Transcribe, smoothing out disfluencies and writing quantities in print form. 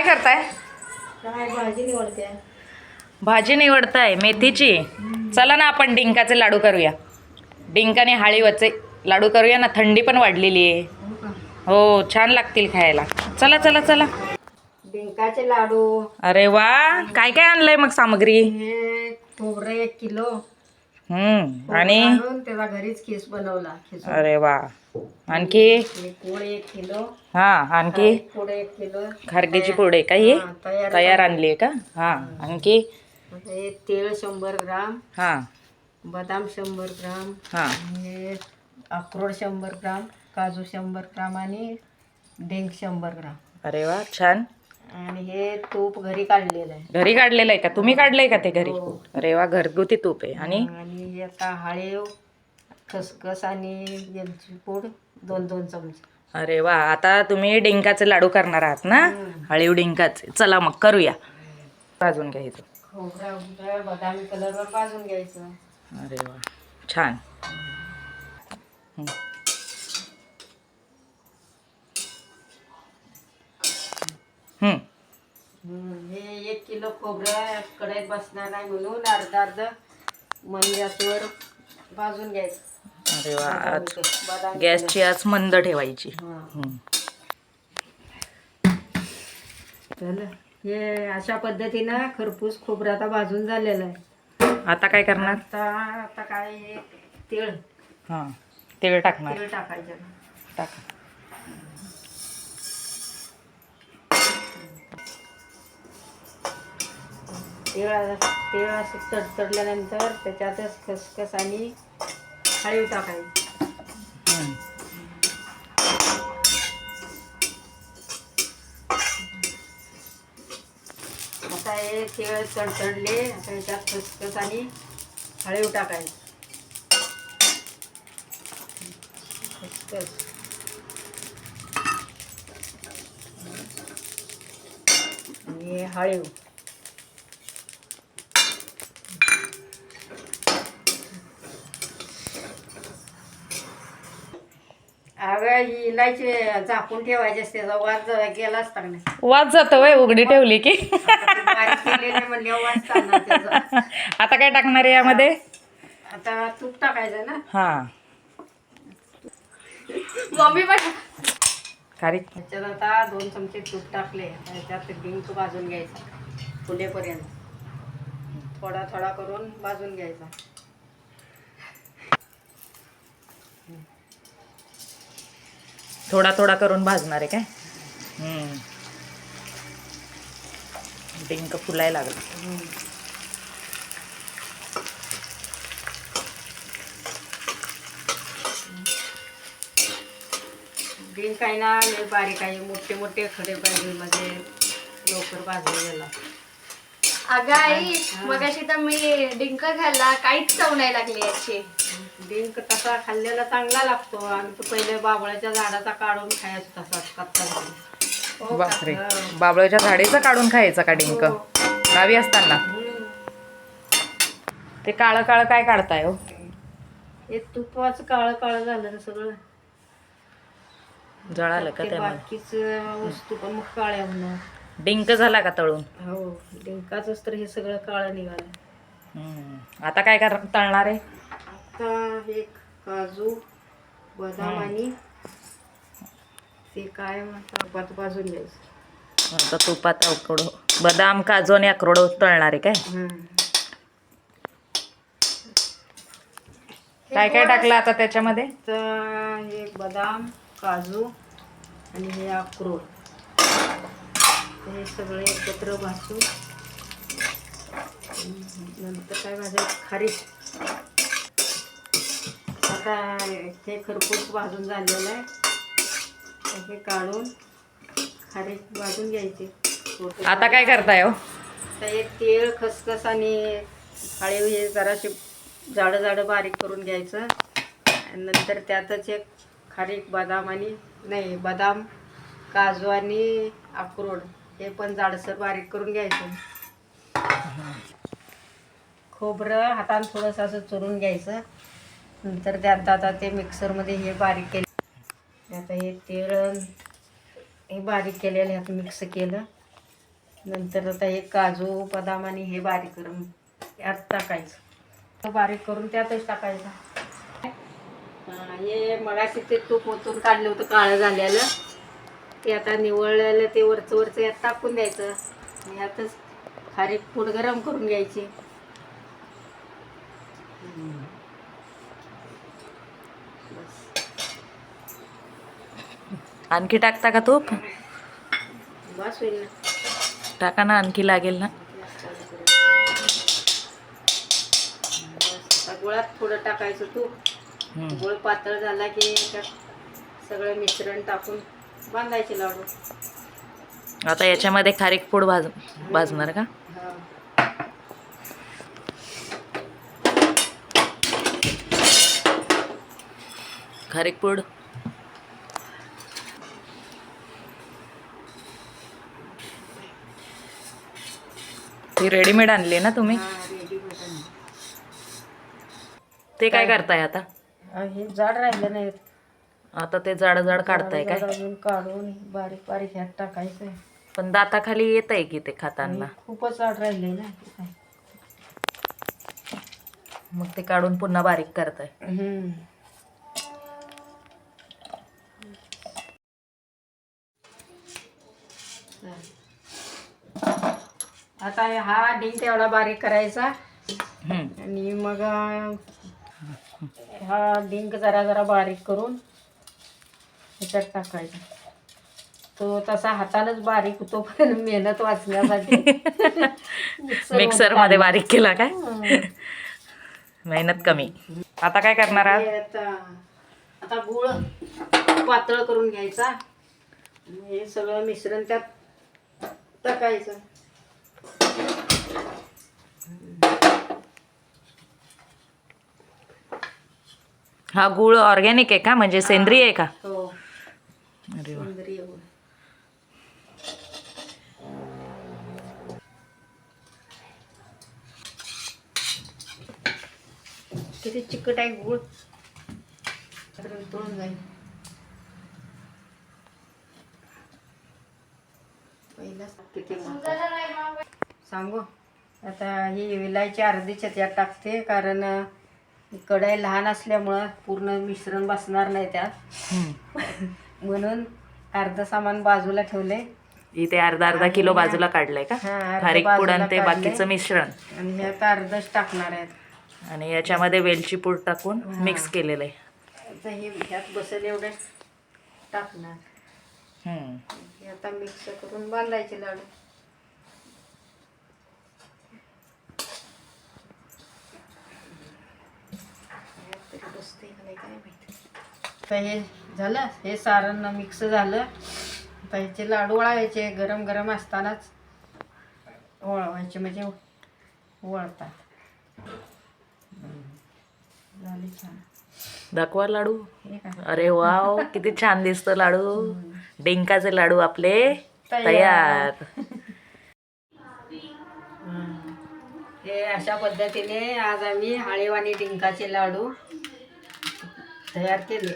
काय करताय? काय भाजी निवडते. भाजी निवडताय मेथीची. चला ना आपण डिंकाचे लाडू करूया. डिंकाने हाळीवचे लाडू करूया ना, थंडी पण वाढलेली आहे. हो छान लागतील खायला. चला चला चला. डिंकाचे लाडू. अरे वा, काय काय आणलंय मग सामग्री? हे खोबरं 1 किलो. आणि आणून त्याला घरीच खीस बनवला. अरे वा, आणखी हे पूड 1 किलो. हा, आणखी पूड 1 किलो. खारगीची पूड आहे का ही? तयार आणली आहे का? हा, आणखी हे तेल 100 ग्राम. हा, बदाम 100 ग्राम. हा, हे अक्रोड 100 ग्राम, काजू 100 ग्राम आणि डिंक 100 ग्राम. अरे वा छान. आणि हे तूप घरी काढलेलं आहे. घरी काढलेलं आहे का? तुम्ही काढलंय का ते घरी? हो. अरे वा, घरगुती तूप आहे. आणि हे आता हळीव, खसखस आणि वेलची पूड 2-2 चमचे. अरे वा, आता तुम्ही डिंकाचे लाडू करणार आहात ना? हळीव डिंकाचे. चला मग करूया. भाजून घ्यायचं. खोबरं बदामी कलरवर भाजून घ्यायचं. अरे वा छान. हे 1 किलो खोबरं कढईत बसणार नाही म्हणून अर्धा मंद गॅसवर भाजून घ्यायचं. अरे वा, बदाम गॅसची आज मंद ठेवायची. झालं. हे अशा पद्धतीनं खरपूस खोबरं आता भाजून झालेलं आहे. आता काय करणार? आता काय हे तीळ. हा, तेल टाकणार. तीळ टाकायचं. टाका. तीळ असं तडतडल्यानंतर त्याच्यातच खसखस आणि हळीव टाकायची. आता हे तीळ तडतडले, आता याच्यात खसखस आणि हळीव टाकायची. खसखस आणि हळीव. अगं ही इलायची झाकून ठेवायची असते, वाज गेला असता नाही. वाज जातो वय उघडी ठेवली की. आता काय टाकणार आहे यामध्ये? आता तूप टाकायचं ना. हा, मम्मी पण खारीक. ह्याच्यात आता 2 चमचे तूप टाकले. ह्याच्यात डिंक भाजून घ्यायचा फुलेपर्यंत. थोडा थोडा करून भाजून घ्यायचा. थोडा थोडा करून भाजणार आहे काय? डिंक फुलायला लागला. डिंक आहे ना, लय बारीक आहे. मोठे मोठे खडे पाहिजे म्हणजे लवकर भाजले गेला. अगं आई, मगाशी तर मी डिंक खाल्ला, काहीच चव नाही लागली याची. डिंक तसा खाल्लेला चांगला लागतो. आणि तो पहिले बाबळाच्या झाडाचा काढून खायचा तसाच कच्चा. बापरे, बाबळाच्या झाडेचं काढून खायचं का डिंक? गावी असताना. ते काळं काळं काय काढताय हो? हे तुपाचं काळं काळं झालं ना सगळं. जळालं का त्यामध्ये? बाकीच वस्तू पण मग काळ्या होणार. डिंक झाला का तळून? हो, डिंकाचंच तर हे सगळं काळं निघालं. आता काय तळणार आहे? आता हे काजू, बदाम आणि ते काय म्हणतात भाजून घ्यायचं. आता तुपात अक्रोड, बदाम, काजू आणि अक्रोड तळणार आहे काय? काय काय टाकलं आता त्याच्यामध्ये? तर हे बदाम, काजू आणि हे अक्रोड हे सगळे एकत्र भाजून नंतर काय भाजायचं? खारीक. आता हे खरपूस भाजून झालेलं आहे. हे काढून खारीक भाजून घ्यायचे. आता काय करताय हो? तर हे तेल, खसखस आणि हळीव हे जराशे जाडं जाडं बारीक करून घ्यायचं. आणि नंतर त्यातच एक खारीक, बदाम, काजू आणि अक्रोड हे पण जाडसर बारीक करून घ्यायचं. खोबरं हातानं थोडंसं असं चुरून घ्यायचं. नंतर त्यात आता ते मिक्सरमध्ये हे बारीक केलं. आता हे तेल हे बारीक केलेलं ह्यात मिक्स केलं. नंतर आता हे काजू बदाम आणि हे बारीक करून यात टाकायचं, बारीक करून त्यातच टाकायचं. हे मगाशी ते तूप ओतून काढलं होतं काळं झालेलं, ते आता निवळलेलं ते वरचं यात टाकून द्यायचं. यातच खारीक पूड गरम करून घ्यायची. आणखी टाकता का तूप? बस होईल ना. टाका ना, आणखी लागेल ना. बस, आता गुळात थोडं टाकायचं तूप. गुळ पातळ झाला की त्यात सगळं मिश्रण टाकून बांधायचे लाडू. आता याच्यामध्ये खारीक पूड भाजणार का? हा. खारीक पूड ती रेडीमेड आणली ना तुम्ही? हा, रेडीमेड आहे. ते काय करताय आता? हे जाड राहिलं नाही, आता ते जाड जाड काढताय काय? अजून काढून बारीक बारीक ह्यात टाकायचं. पण दाताखाली येत आहे की ते खाताना? खूपच जाड राहिले ना ते काय. मग ते काढून पुन्हा बारीक करताय? आता हा डिंक एवढा बारीक करायचा हम्म. आणि मग हा डिंक जरा जरा बारीक करून ह्याच्यात टाकायचा. तो तसा हातानच बारीक होतो, पण मेहनत वाचण्यासाठी मिक्सर मध्ये बारीक केला काय? मेहनत कमी. आता काय करणार आहात? आता गुळ पातळ करून घ्यायचा. हे सगळं मिश्रण त्यात टाकायचं. हा गुळ ऑर्गॅनिक आहे का, म्हणजे सेंद्रिय आहे का? हो, अरे वा. सेंद्रिय गुळ. किती चिकट आहे गुळ, तोडून जाईल. पहिला किती सांगू. आता ही विलायची अर्धीच यात टाकते, कारण कढई लहान असल्यामुळं पूर्ण मिश्रण बसणार नाही त्यात. म्हणून अर्ध सामान बाजूला ठेवले. इथे अर्धा किलो बाजूला काढलंय का? हा, अर्ध खारीक पूड बाजूला आणि ते काढलंय. बाकीचं मिश्रण, आणि ह्यात अर्धच टाकणार आहेत. आणि याच्यामध्ये वेलची पूड टाकून मिक्स केलेलं आहे. आता हे ह्यात बसेल एवढे टाकणार. हम्म. हे आता मिक्स करून बांधायचे लाडू. आता हे झालं, हे सारण मिक्स झालं. आता ह्याचे लाडू वळायचे, गरम गरम असतानाच वळवायचे, म्हणजे वळतात. झाले छान. दाखवा लाडू. हे काय अरे वाव, किती छान दिसतो लाडू. डिंकाचे लाडू आपले तयार. हे अशा पद्धतीने आज आम्ही हाळेवाणी डिंकाचे लाडू तयार केले.